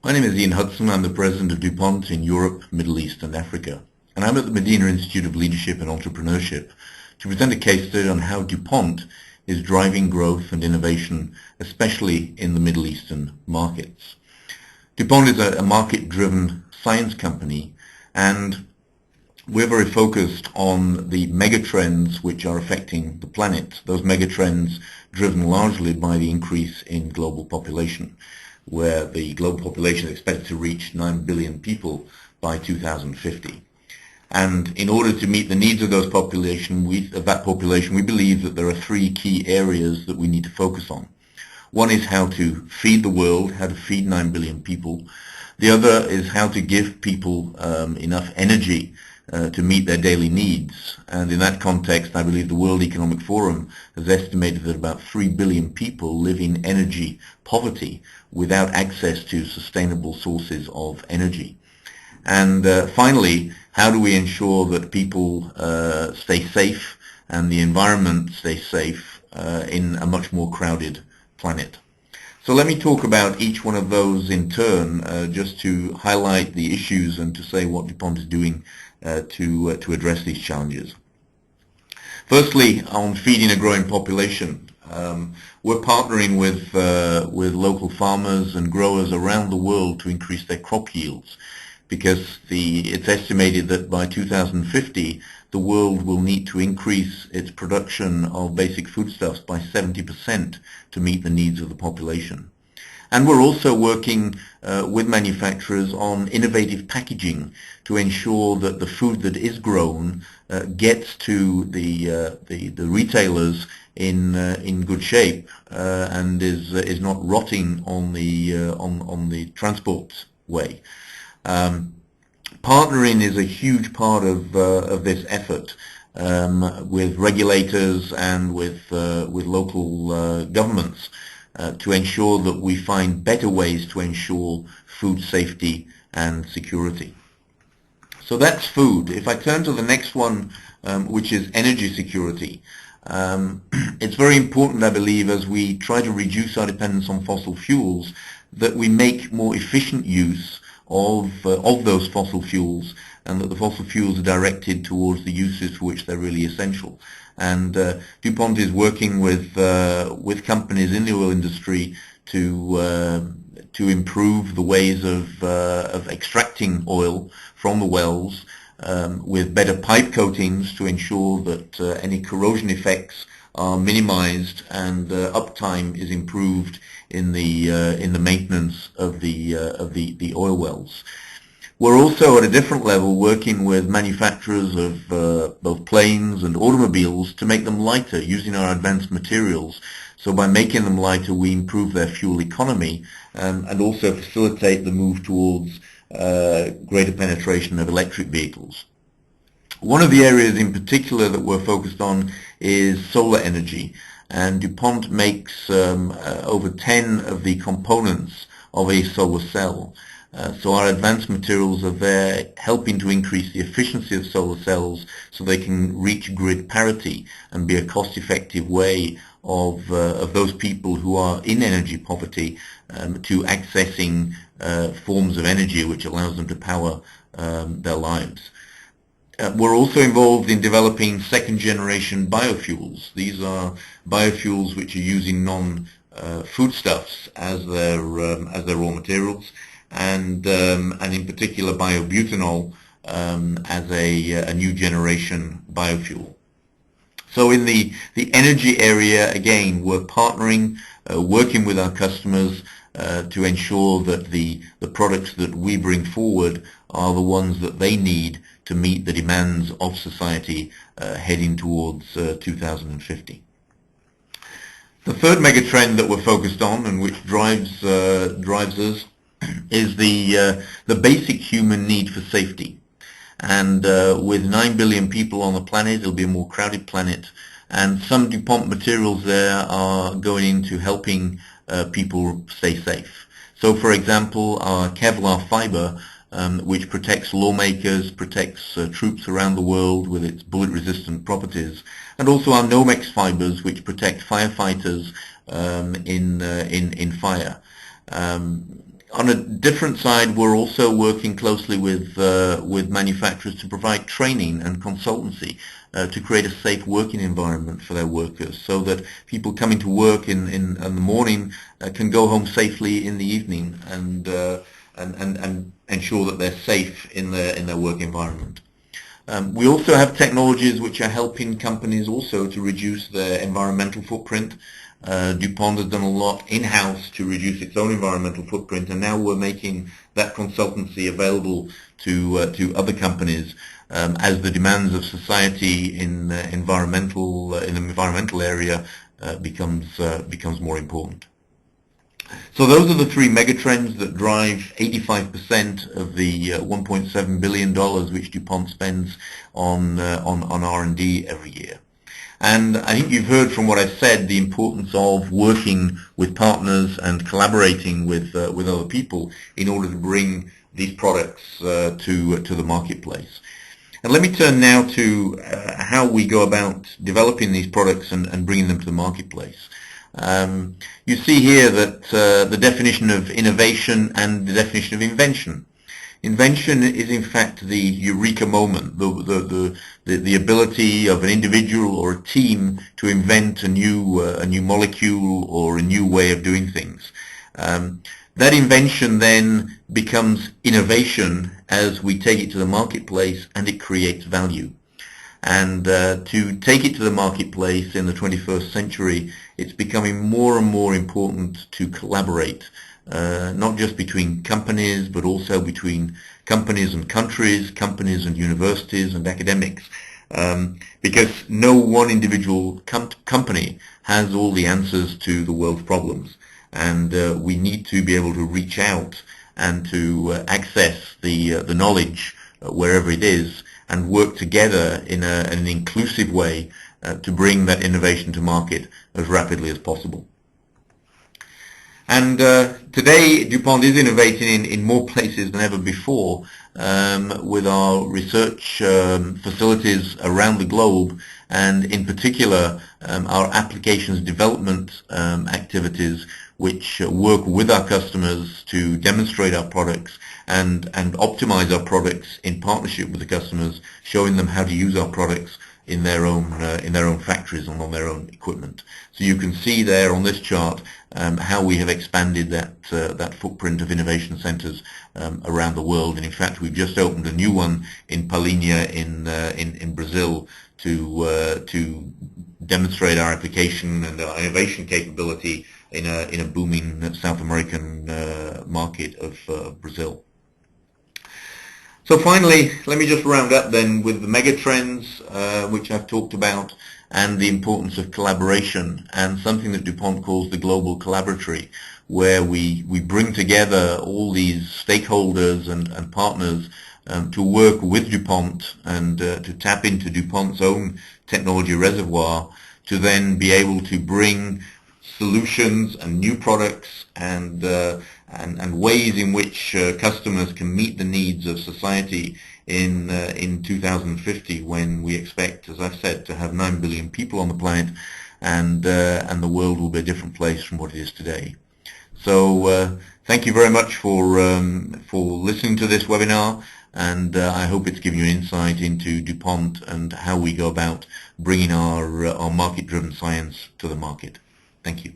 My name is Ian Hudson. I'm the president of DuPont in Europe, Middle East and Africa. And I'm at the Madinah Institute of Leadership and Entrepreneurship to present a case study on how DuPont is driving growth and innovation, especially in the Middle Eastern markets. DuPont is a market-driven science company, and we're very focused on the megatrends which are affecting the planet. Those megatrends driven largely by the increase in global population, where the global population is expected to reach 9 billion people by 2050. And in order to meet the needs of that population, we believe that there are three key areas that we need to focus on. One is how to feed the world, how to feed 9 billion people. The other is how to give people enough energy to meet their daily needs. And in that context, I believe the World Economic Forum has estimated that about 3 billion people live in energy poverty without access to sustainable sources of energy. And finally, how do we ensure that people stay safe and the environment stays safe in a much more crowded planet? So let me talk about each one of those in turn, just to highlight the issues and to say what DuPont is doing to address these challenges. Firstly, on feeding a growing population, we're partnering with local farmers and growers around the world to increase their crop yields, because it's estimated that by 2050 the world will need to increase its production of basic foodstuffs by 70% to meet the needs of the population. And we're also working with manufacturers on innovative packaging to ensure that the food that is grown gets to the retailers in good shape and is not rotting on the transport way. Partnering is a huge part of this effort with regulators and with local governments to ensure that we find better ways to ensure food safety and security. So that's food. If I turn to the next one, which is energy security, it's very important, I believe, as we try to reduce our dependence on fossil fuels, that we make more efficient use of those fossil fuels, and that the fossil fuels are directed towards the uses for which they're really essential. And DuPont is working with companies in the oil industry to improve the ways of extracting oil from the wells, with better pipe coatings to ensure that any corrosion effects are minimized and uptime is improved in the maintenance of the oil wells. We're also at a different level working with manufacturers of both planes and automobiles to make them lighter using our advanced materials. So by making them lighter, we improve their fuel economy and also facilitate the move towards greater penetration of electric vehicles. One of the areas in particular that we're focused on is solar energy, and DuPont makes over 10 of the components of a solar cell. So our advanced materials are there helping to increase the efficiency of solar cells so they can reach grid parity and be a cost-effective way of those people who are in energy poverty to accessing forms of energy which allows them to power their lives. We're also involved in developing second-generation biofuels. These are biofuels which are using non-foodstuffs as their raw materials, and in particular biobutanol as a new generation biofuel. So in the energy area, again, we're partnering, working with our customers to ensure that the products that we bring forward are the ones that they need to meet the demands of society heading towards 2050. The third megatrend that we're focused on and which drives us is the basic human need for safety. And with 9 billion people on the planet, it'll be a more crowded planet, and some DuPont materials there are going into helping people stay safe. So for example, our Kevlar fiber, which protects lawmakers, protects troops around the world with its bullet-resistant properties, and also our Nomex fibers, which protect firefighters in fire. On a different side, we're also working closely with manufacturers to provide training and consultancy to create a safe working environment for their workers, so that people coming to work in the morning can go home safely in the evening, and ensure that they're safe in their work environment. We also have technologies which are helping companies also to reduce their environmental footprint. DuPont has done a lot in-house to reduce its own environmental footprint, and now we're making that consultancy available to other companies as the demands of society in the environmental area becomes more important. So those are the three megatrends that drive 85% of the $1.7 billion which DuPont spends on R&D every year. And I think you've heard from what I've said the importance of working with partners and collaborating with other people in order to bring these products to the marketplace. And let me turn now to how we go about developing these products and bringing them to the marketplace. You see here that the definition of innovation and the definition of invention. Invention is in fact the eureka moment, the ability of an individual or a team to invent a new molecule or a new way of doing things. That invention then becomes innovation as we take it to the marketplace, and it creates value. And to take it to the marketplace in the 21st century, it's becoming more and more important to collaborate. Not just between companies, but also between companies and countries, companies and universities and academics, because no one individual company has all the answers to the world's problems, and we need to be able to reach out and to access the knowledge wherever it is, and work together in an inclusive way to bring that innovation to market as rapidly as possible. And today DuPont is innovating in more places than ever before, with our research facilities around the globe, and in particular our applications development activities, which work with our customers to demonstrate our products and optimize our products in partnership with the customers, showing them how to use our products in their own factories and on their own equipment. So you can see there on this chart how we have expanded that footprint of innovation centers around the world. And in fact, we've just opened a new one in Palinha in Brazil to demonstrate our application and our innovation capability in a booming South American market of Brazil. So finally, let me just round up then with the megatrends which I've talked about, and the importance of collaboration, and something that DuPont calls the global collaboratory, where we bring together all these stakeholders and partners to work with DuPont and to tap into DuPont's own technology reservoir, to then be able to bring solutions and new products and ways in which customers can meet the needs of society in 2050, when we expect, as I've said, to have 9 billion people on the planet, and the world will be a different place from what it is today. So thank you very much for listening to this webinar, and I hope it's given you insight into DuPont and how we go about bringing our market-driven science to the market. Thank you.